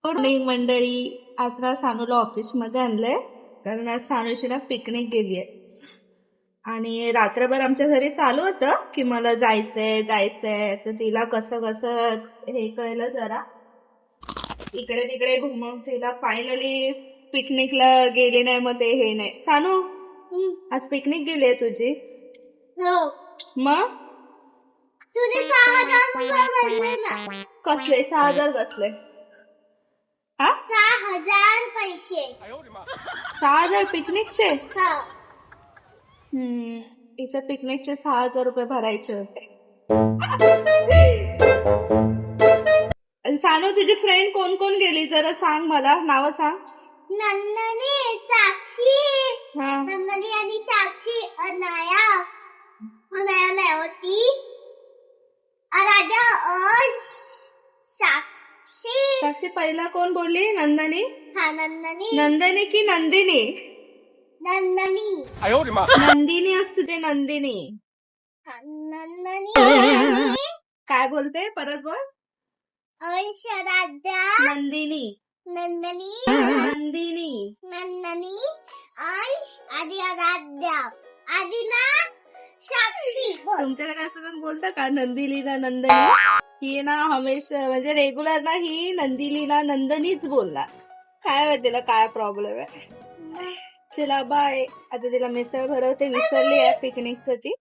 Good morning मंडळी. आज ना सानूला ऑफिसमध्ये आणलंय कारण आज सानूची ना पिकनिक गेली आहे आणि रात्रभर आमच्या घरी चालू होतं की मला जायचंय जायचंय, तर तिला कसं कसं हे कळलं जरा इकडे तिकडे घुमवून तिला फायनली पिकनिकला गेली नाही. मग ते हे नाही. सानू आज पिकनिक गेली आहे तुझी? मग कसले 6,000 कसले? हा 6,000 पैसे. 6,000 पिकनिकचे? हिच्या पिकनिकचे 6,000 रुपये भरायचे होते. सानू तुझी फ्रेंड कोण कोण गेली जरा सांग, मला नाव सांग. नंदनी, साक्षी. हा नंदनी आणि साक्षी. अनाया नाही होती. आराध्या और साक्षी. साक्षी पहिला कोण बोलली? नंदनी. हा नंदनी. नंदनी की नंदिनी? नंदनी. नंदिनी असते ते, नंदिनी. हा, नंदनी. काय बोलते? परत बोल. अंश, आराध्या. नंदिनी. नंदनी. नंदिनी. नंदनी, अंश आणि आराध्या. आधी ना साक्षी. तुमच्याकडे असं पण बोलतं का? नंदिलीना नंदनी. ही ना हमेशा म्हणजे रेग्युलर ना ही नंदिलीना नंदनीच बोलणार. काय माहिती तिला काय प्रॉब्लेम आहे. चला बाय. आता तिला मिसळ भरवते. विसरली आहे पिकनिकचं ती.